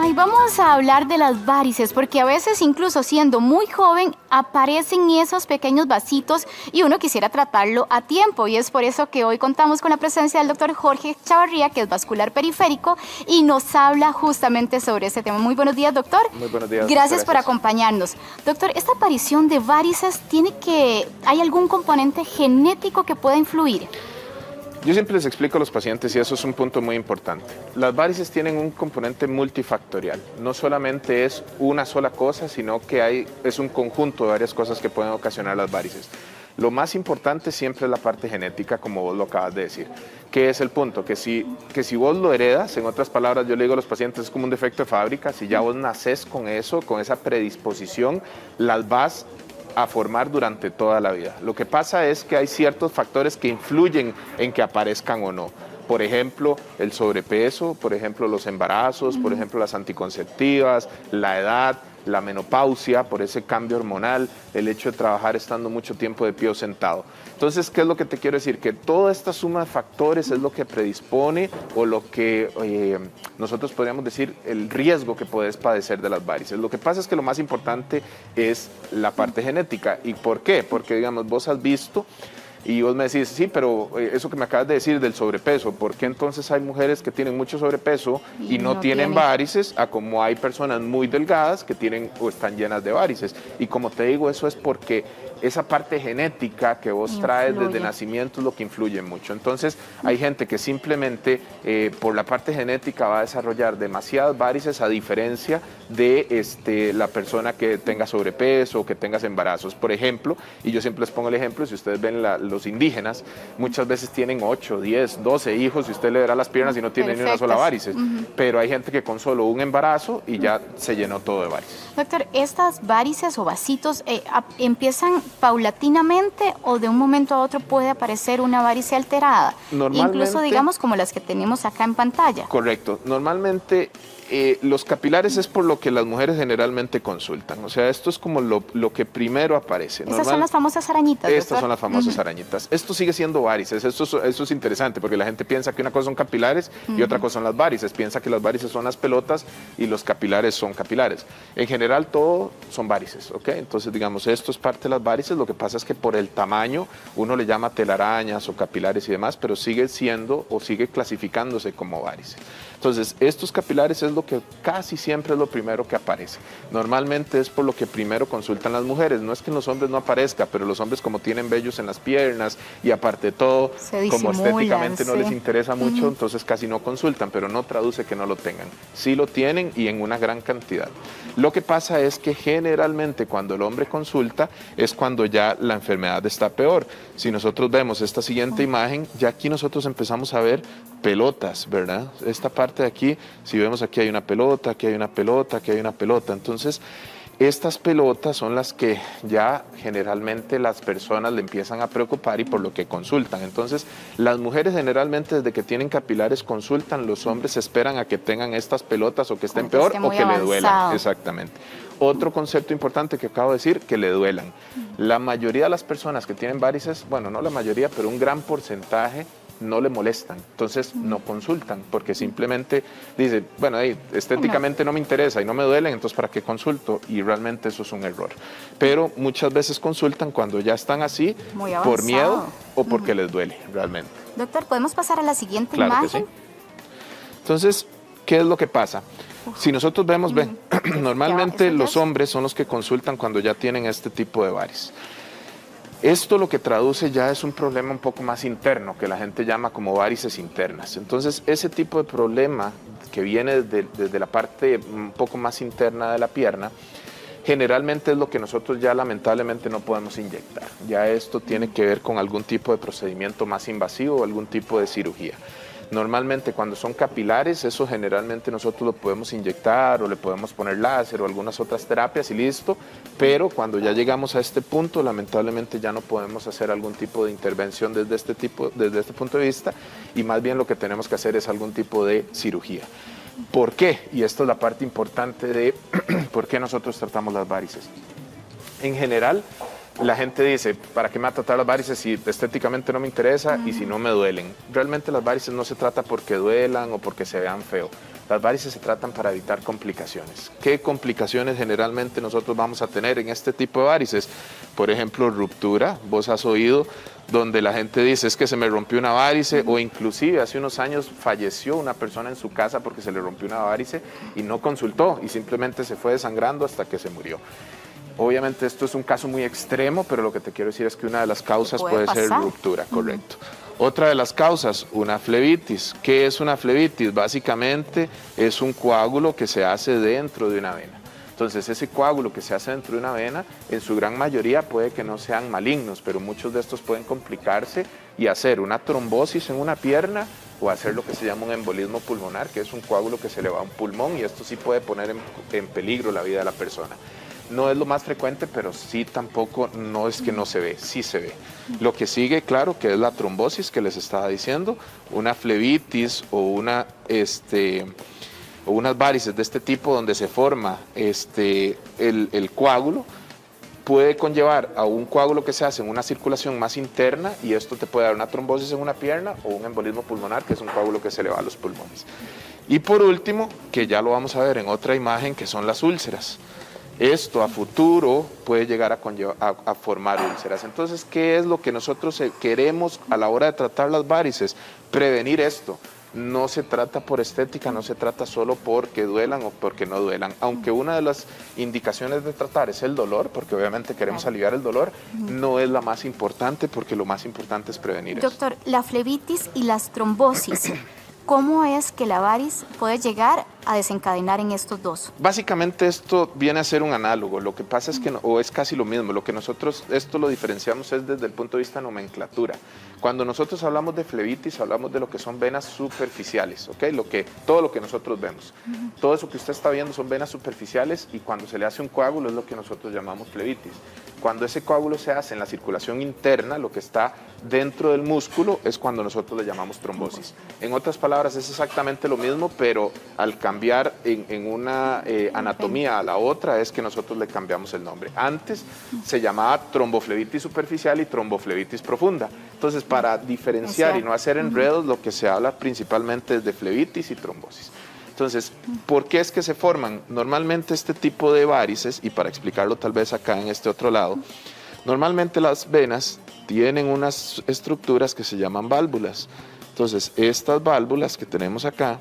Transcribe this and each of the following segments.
Ay, vamos a hablar de las varices, porque a veces incluso siendo muy joven aparecen esos pequeños vasitos y uno quisiera tratarlo a tiempo. Y es por eso que hoy contamos con la presencia del doctor Jorge Chavarría, que es vascular periférico, y nos habla justamente sobre ese tema. Muy buenos días, doctor. Muy buenos días. Gracias por acompañarnos. Doctor, ¿esta aparición de varices hay algún componente genético que pueda influir? Yo siempre les explico a los pacientes, y eso es un punto muy importante. Las varices tienen un componente multifactorial. No solamente es una sola cosa, sino que es un conjunto de varias cosas que pueden ocasionar las varices. Lo más importante siempre es la parte genética, como vos lo acabas de decir. ¿Qué es el punto? Que si vos lo heredas, en otras palabras, yo le digo a los pacientes, es como un defecto de fábrica. Si ya vos nacés con eso, con esa predisposición, las vas a formar durante toda la vida. Lo que pasa es que hay ciertos factores que influyen en que aparezcan o no. Por ejemplo, el sobrepeso, por ejemplo, los embarazos, por ejemplo, las anticonceptivas, la edad, la menopausia, por ese cambio hormonal, el hecho de trabajar estando mucho tiempo de pie o sentado. Entonces, ¿qué es lo que te quiero decir? Que toda esta suma de factores es lo que predispone o lo que nosotros podríamos decir el riesgo que puedes padecer de las varices. Lo que pasa es que lo más importante es la parte genética. ¿Y por qué? Porque, digamos, vos has visto y vos me decís, sí, pero eso que me acabas de decir del sobrepeso, ¿por qué entonces hay mujeres que tienen mucho sobrepeso y no tienen varices, a como hay personas muy delgadas que tienen o están llenas de varices? Y como te digo, eso es porque esa parte genética que vos traes desde nacimiento es lo que influye mucho. Entonces, hay gente que simplemente por la parte genética va a desarrollar demasiadas varices, a diferencia de la persona que tenga sobrepeso o que tenga embarazos. Por ejemplo, y yo siempre les pongo el ejemplo, si ustedes ven los indígenas, muchas veces tienen 8, 10, 12 hijos y usted le verá las piernas y no tiene ni una sola varices. Pero hay gente que con solo un embarazo y ya se llenó todo de varices. Doctor, ¿estas varices o vasitos empiezan paulatinamente o de un momento a otro puede aparecer una varice alterada? Incluso, digamos, como las que tenemos acá en pantalla. Correcto. Normalmente los capilares es por lo que las mujeres generalmente consultan. O sea, esto es como lo que primero aparece. Estas son las famosas arañitas, Estas doctor. son las famosas arañitas. Esto sigue siendo varices. Esto es interesante porque la gente piensa que una cosa son capilares y otra cosa son las varices. Piensa que las varices son las pelotas y los capilares son capilares. En general, todo son varices, ¿ok? Entonces, digamos, esto es parte de las varices. Lo que pasa es que por el tamaño uno le llama telarañas o capilares y demás, pero sigue siendo o sigue clasificándose como varices. Entonces, estos capilares es lo que casi siempre es lo primero que aparece. Normalmente es por lo que primero consultan las mujeres. No es que en los hombres no aparezca, pero los hombres, como tienen vellos en las piernas y aparte de todo, como estéticamente no les interesa mucho, entonces casi no consultan, pero no traduce que no lo tengan. Sí lo tienen y en una gran cantidad. Lo que pasa es que generalmente cuando el hombre consulta es cuando ya la enfermedad está peor. Si nosotros vemos esta siguiente imagen, ya aquí nosotros empezamos a ver pelotas, ¿verdad? Esta parte de aquí, si vemos aquí hay una pelota, aquí hay una pelota, aquí hay una pelota. Entonces, estas pelotas son las que ya generalmente las personas le empiezan a preocupar y por lo que consultan. Entonces, las mujeres generalmente desde que tienen capilares consultan, los hombres esperan a que tengan estas pelotas o que estén peor o que le duelan. Exactamente. Otro concepto importante que acabo de decir, que le duelan. La mayoría de las personas que tienen varices, bueno, no la mayoría, pero un gran porcentaje, no le molestan, entonces no consultan, porque simplemente dicen, bueno, estéticamente no me interesa y no me duelen, entonces ¿para qué consulto? Y realmente eso es un error. Pero muchas veces consultan cuando ya están así, por miedo o porque les duele realmente. Doctor, ¿podemos pasar a la siguiente imagen? Claro que sí. Entonces, ¿qué es lo que pasa? Si nosotros vemos, normalmente los hombres son los que consultan cuando ya tienen este tipo de varices. Esto lo que traduce ya es un problema un poco más interno, que la gente llama como varices internas. Entonces, ese tipo de problema que viene desde la parte un poco más interna de la pierna, generalmente es lo que nosotros ya lamentablemente no podemos inyectar. Ya esto tiene que ver con algún tipo de procedimiento más invasivo o algún tipo de cirugía. Normalmente cuando son capilares, eso generalmente nosotros lo podemos inyectar o le podemos poner láser o algunas otras terapias y listo, pero cuando ya llegamos a este punto, lamentablemente ya no podemos hacer algún tipo de intervención desde este punto de vista, y más bien lo que tenemos que hacer es algún tipo de cirugía. ¿Por qué? Y esto es la parte importante de por qué nosotros tratamos las varices. En general, la gente dice, ¿para qué me va a tratar las varices si estéticamente no me interesa y si no me duelen? Realmente las varices no se trata porque duelan o porque se vean feo. Las varices se tratan para evitar complicaciones. ¿Qué complicaciones generalmente nosotros vamos a tener en este tipo de varices? Por ejemplo, ruptura. Vos has oído donde la gente dice es que se me rompió una varice, o inclusive hace unos años falleció una persona en su casa porque se le rompió una varice y no consultó y simplemente se fue desangrando hasta que se murió. Obviamente esto es un caso muy extremo, pero lo que te quiero decir es que una de las causas puede ser ruptura, correcto. Otra de las causas, una flebitis. ¿Qué es una flebitis? Básicamente es un coágulo que se hace dentro de una vena. Entonces ese coágulo que se hace dentro de una vena, en su gran mayoría puede que no sean malignos, pero muchos de estos pueden complicarse y hacer una trombosis en una pierna o hacer lo que se llama un embolismo pulmonar, que es un coágulo que se le va a un pulmón, y esto sí puede poner en peligro la vida de la persona. No es lo más frecuente, pero sí tampoco, no es que no se ve, sí se ve. Lo que sigue, claro, que es la trombosis que les estaba diciendo, una flebitis o unas varices de este tipo donde se forma el coágulo, puede conllevar a un coágulo que se hace en una circulación más interna, y esto te puede dar una trombosis en una pierna o un embolismo pulmonar, que es un coágulo que se le va a los pulmones. Y por último, que ya lo vamos a ver en otra imagen, que son las úlceras. Esto a futuro puede llegar a formar úlceras. Entonces, ¿qué es lo que nosotros queremos a la hora de tratar las varices? Prevenir esto. No se trata por estética, no se trata solo porque duelan o porque no duelan. Aunque una de las indicaciones de tratar es el dolor, porque obviamente queremos aliviar el dolor, no es la más importante, porque lo más importante es prevenir eso. Doctor, la flebitis y las trombosis, ¿cómo es que la variz puede llegar a desencadenar en estos dos? Básicamente esto viene a ser un análogo. Lo que pasa es que, o es casi lo mismo, lo que nosotros esto lo diferenciamos es desde el punto de vista de nomenclatura. Cuando nosotros hablamos de flebitis, hablamos de lo que son venas superficiales, ¿ok? Todo lo que nosotros vemos. Todo eso que usted está viendo son venas superficiales, y cuando se le hace un coágulo es lo que nosotros llamamos flebitis. Cuando ese coágulo se hace en la circulación interna, lo que está dentro del músculo, es cuando nosotros le llamamos trombosis. En otras palabras, es exactamente lo mismo, pero al cambiar en una anatomía a la otra es que nosotros le cambiamos el nombre. Antes se llamaba tromboflebitis superficial y tromboflebitis profunda. Entonces, para diferenciar y no hacer enredos, lo que se habla principalmente es de flebitis y trombosis. Entonces, ¿por qué es que se forman? Normalmente este tipo de varices, y para explicarlo tal vez acá en este otro lado, normalmente las venas tienen unas estructuras que se llaman válvulas. Entonces, estas válvulas que tenemos acá,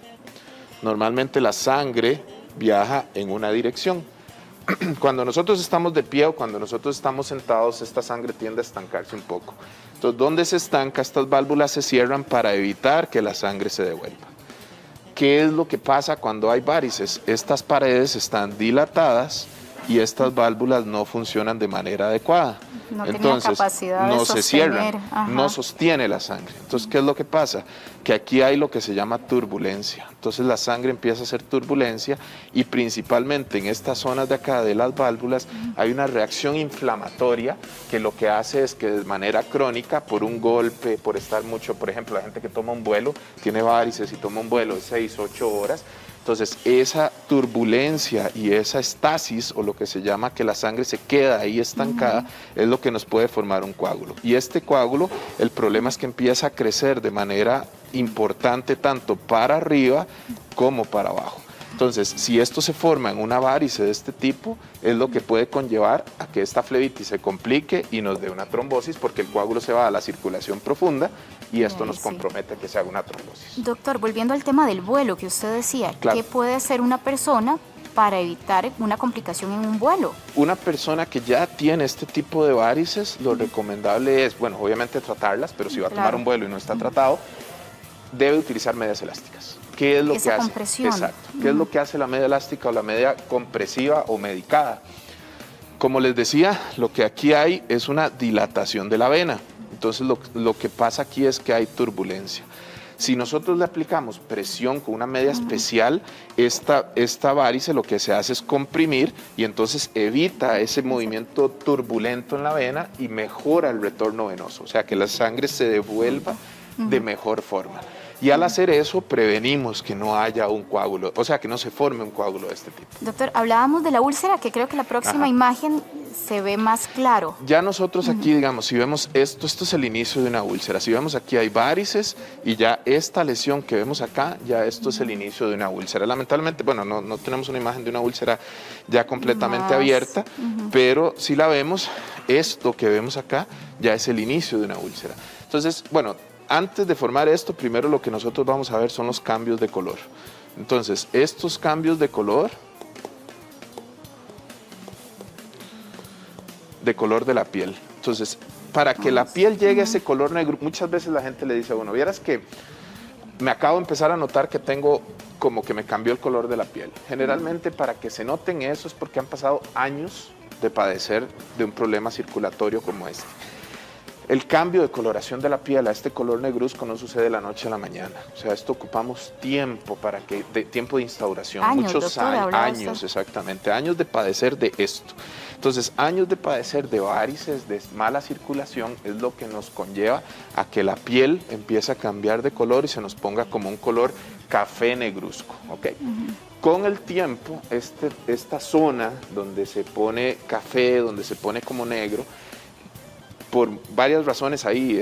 normalmente la sangre viaja en una dirección. Cuando nosotros estamos de pie o cuando nosotros estamos sentados, esta sangre tiende a estancarse un poco. Entonces, ¿dónde se estanca? Estas válvulas se cierran para evitar que la sangre se devuelva. ¿Qué es lo que pasa cuando hay varices? Estas paredes están dilatadas y estas válvulas no funcionan de manera adecuada. Entonces, no se cierran, no sostiene la sangre. Entonces, ¿qué es lo que pasa? Que aquí hay lo que se llama turbulencia. Entonces, la sangre empieza a hacer turbulencia, y principalmente en estas zonas de acá de las válvulas hay una reacción inflamatoria que lo que hace es que de manera crónica, por un golpe, por estar mucho, por ejemplo, la gente que toma un vuelo, tiene varices y toma un vuelo de 6, 8 horas, entonces esa turbulencia y esa estasis, o lo que se llama que la sangre se queda ahí estancada, es lo que nos puede formar un coágulo. Y este coágulo, el problema es que empieza a crecer de manera importante tanto para arriba como para abajo. Entonces, si esto se forma en una varice de este tipo, es lo que puede conllevar a que esta flebitis se complique y nos dé una trombosis, porque el coágulo se va a la circulación profunda y esto nos compromete a que se haga una trombosis. Doctor, volviendo al tema del vuelo que usted decía, ¿qué puede hacer una persona para evitar una complicación en un vuelo? Una persona que ya tiene este tipo de varices, lo recomendable es, bueno, obviamente tratarlas, pero si va a tomar un vuelo y no está tratado, debe utilizar medias elásticas. ¿Qué es lo que hace? Compresión. Exacto. ¿Qué es lo que hace la media elástica o la media compresiva o medicada? Como les decía, lo que aquí hay es una dilatación de la vena. Entonces lo que pasa aquí es que hay turbulencia. Si nosotros le aplicamos presión con una media especial, esta varice lo que se hace es comprimir, y entonces evita ese movimiento turbulento en la vena y mejora el retorno venoso, o sea que la sangre se devuelva de mejor forma. Y al hacer eso, prevenimos que no haya un coágulo, o sea, que no se forme un coágulo de este tipo. Doctor, hablábamos de la úlcera, que creo que la próxima imagen se ve más claro. Ya nosotros aquí, digamos, si vemos esto es el inicio de una úlcera. Si vemos aquí hay varices y ya esta lesión que vemos acá, ya esto es el inicio de una úlcera. Lamentablemente, bueno, no tenemos una imagen de una úlcera ya completamente abierta, pero si la vemos, esto que vemos acá ya es el inicio de una úlcera. Entonces, bueno, antes de formar esto, primero lo que nosotros vamos a ver son los cambios de color. Entonces, estos cambios de color de la piel. Entonces, para que la piel llegue a ese color negro, muchas veces la gente le dice a uno, vieras que me acabo de empezar a notar que tengo como que me cambió el color de la piel. Generalmente para que se noten eso es porque han pasado años de padecer de un problema circulatorio como este. El cambio de coloración de la piel a este color negruzco no sucede de la noche a la mañana. O sea, esto ocupamos tiempo tiempo de instauración, muchos años, exactamente, años de padecer de esto. Entonces, años de padecer de varices, de mala circulación, es lo que nos conlleva a que la piel empiece a cambiar de color y se nos ponga como un color café negruzco, ¿ok? Con el tiempo, esta zona donde se pone café, donde se pone como negro, por varias razones ahí,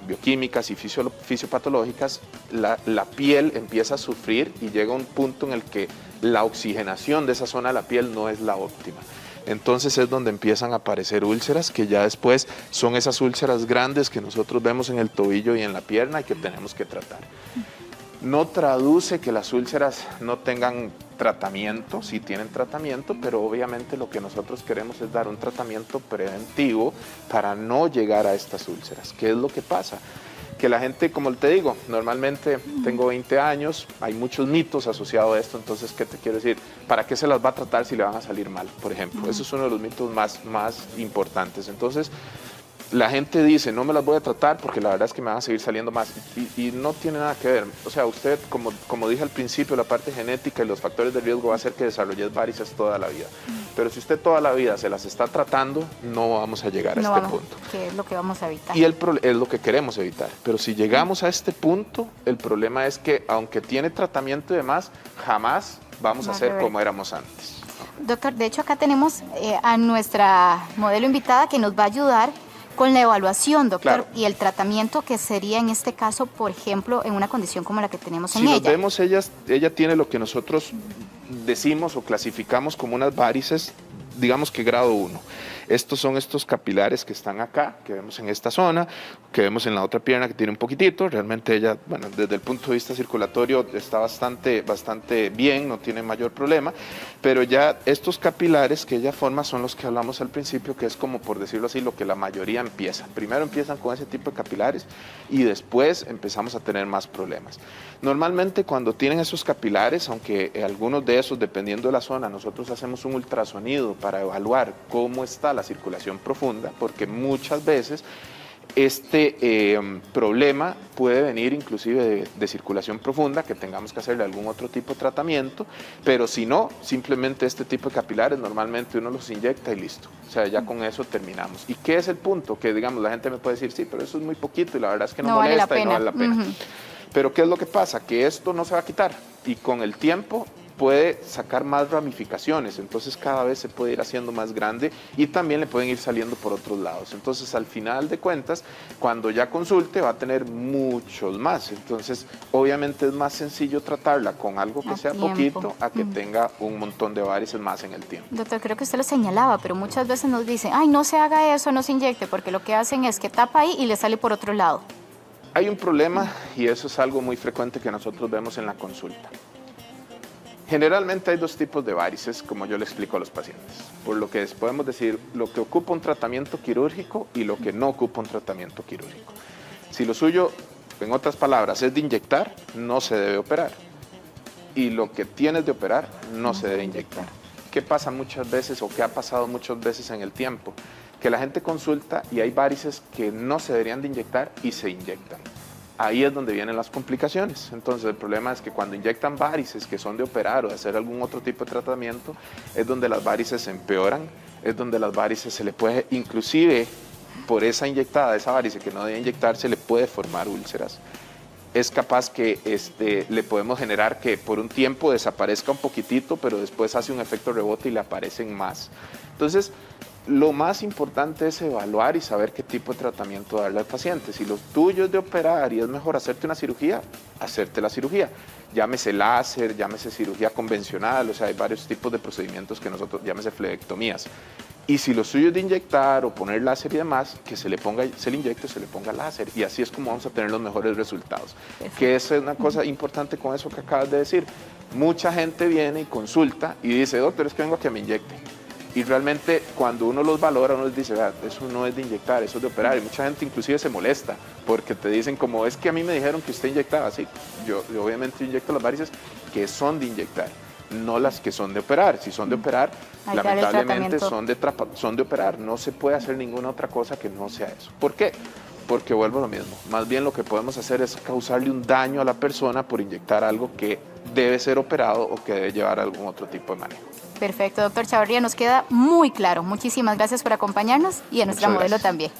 bioquímicas y fisiopatológicas, la piel empieza a sufrir y llega a un punto en el que la oxigenación de esa zona de la piel no es la óptima. Entonces es donde empiezan a aparecer úlceras, que ya después son esas úlceras grandes que nosotros vemos en el tobillo y en la pierna y que tenemos que tratar. No traduce que las úlceras no tengan tratamiento, sí tienen tratamiento, pero obviamente lo que nosotros queremos es dar un tratamiento preventivo para no llegar a estas úlceras. ¿Qué es lo que pasa? Que la gente, como te digo, normalmente tengo 20 años, hay muchos mitos asociados a esto, entonces, ¿qué te quiero decir? ¿Para qué se las va a tratar si le van a salir mal, por ejemplo? Eso es uno de los mitos más importantes. Entonces, la gente dice, no me las voy a tratar porque la verdad es que me van a seguir saliendo más y no tiene nada que ver. O sea, usted, como dije al principio, la parte genética y los factores de riesgo va a hacer que desarrolle varices toda la vida. Pero si usted toda la vida se las está tratando, no vamos a llegar a este punto. Que es lo que vamos a evitar. Y es lo que queremos evitar. Pero si llegamos a este punto, el problema es que aunque tiene tratamiento y demás, jamás vamos a ser como éramos antes. Doctor, de hecho acá tenemos a nuestra modelo invitada que nos va a ayudar con la evaluación, doctor, y el tratamiento que sería en este caso, por ejemplo, en una condición como la que tenemos en ella. Si nos vemos, ella tiene lo que nosotros decimos o clasificamos como unas varices, digamos que grado 1. Estos son estos capilares que están acá, que vemos en esta zona, que vemos en la otra pierna que tiene un poquitito. Realmente ella, bueno, desde el punto de vista circulatorio está bastante bien, no tiene mayor problema, pero ya estos capilares que ella forma son los que hablamos al principio, que es como, por decirlo así, lo que la mayoría empieza. Primero empiezan con ese tipo de capilares y después empezamos a tener más problemas. Normalmente cuando tienen esos capilares, aunque algunos de esos, dependiendo de la zona, nosotros hacemos un ultrasonido para evaluar cómo está la circulación profunda, porque muchas veces este problema puede venir inclusive de circulación profunda, que tengamos que hacerle algún otro tipo de tratamiento, pero si no, simplemente este tipo de capilares normalmente uno los inyecta y listo. O sea, ya con eso terminamos. ¿Y qué es el punto? Que digamos, la gente me puede decir, sí, pero eso es muy poquito y la verdad es que no molesta y no vale la pena. Pero ¿qué es lo que pasa? Que esto no se va a quitar y con el tiempo puede sacar más ramificaciones, entonces cada vez se puede ir haciendo más grande y también le pueden ir saliendo por otros lados. Entonces al final de cuentas, cuando ya consulte va a tener muchos más, entonces obviamente es más sencillo tratarla con algo que sea poquito a que tenga un montón de varices más en el tiempo. Doctor, creo que usted lo señalaba, pero muchas veces nos dicen, ay, no se haga eso, no se inyecte, porque lo que hacen es que tapa ahí y le sale por otro lado. Hay un problema y eso es algo muy frecuente que nosotros vemos en la consulta. Generalmente hay dos tipos de varices, como yo le explico a los pacientes, por lo que podemos decir lo que ocupa un tratamiento quirúrgico y lo que no ocupa un tratamiento quirúrgico. Si lo suyo, en otras palabras, es de inyectar, no se debe operar. Y lo que tienes de operar, no se debe inyectar. ¿Qué pasa muchas veces o qué ha pasado muchas veces en el tiempo? Que la gente consulta y hay varices que no se deberían de inyectar y se inyectan. Ahí es donde vienen las complicaciones. Entonces el problema es que cuando inyectan varices que son de operar o de hacer algún otro tipo de tratamiento, es donde las varices se empeoran, es donde las varices se le puede, inclusive por esa inyectada, esa varice que no debe inyectarse, le puede formar úlceras. es capaz que le podemos generar que por un tiempo desaparezca un poquitito, pero después hace un efecto rebote y le aparecen más. Entonces, lo más importante es evaluar y saber qué tipo de tratamiento darle al paciente. Si lo tuyo es de operar y es mejor hacerte una cirugía, hacerte la cirugía. Llámese láser, llámese cirugía convencional, o sea, hay varios tipos de procedimientos que nosotros, llámese flebectomías. Y si lo suyo es de inyectar o poner láser y demás, que se le inyecte, se le ponga láser. Y así es como vamos a tener los mejores resultados. Que es una cosa importante con eso que acabas de decir. Mucha gente viene y consulta y dice, doctor, es que vengo a que me inyecte. Y realmente cuando uno los valora, uno les dice, eso no es de inyectar, eso es de operar. Y mucha gente inclusive se molesta porque te dicen como, es que a mí me dijeron que usted inyectaba. Sí, yo obviamente inyecto las varices que son de inyectar, no las que son de operar. Si son de operar, lamentablemente son de operar. No se puede hacer ninguna otra cosa que no sea eso. ¿Por qué? Porque vuelvo a lo mismo. Más bien lo que podemos hacer es causarle un daño a la persona por inyectar algo que debe ser operado o que debe llevar algún otro tipo de manejo. Perfecto, doctor Chavarría, nos queda muy claro. Muchísimas gracias por acompañarnos y a nuestra modelo también.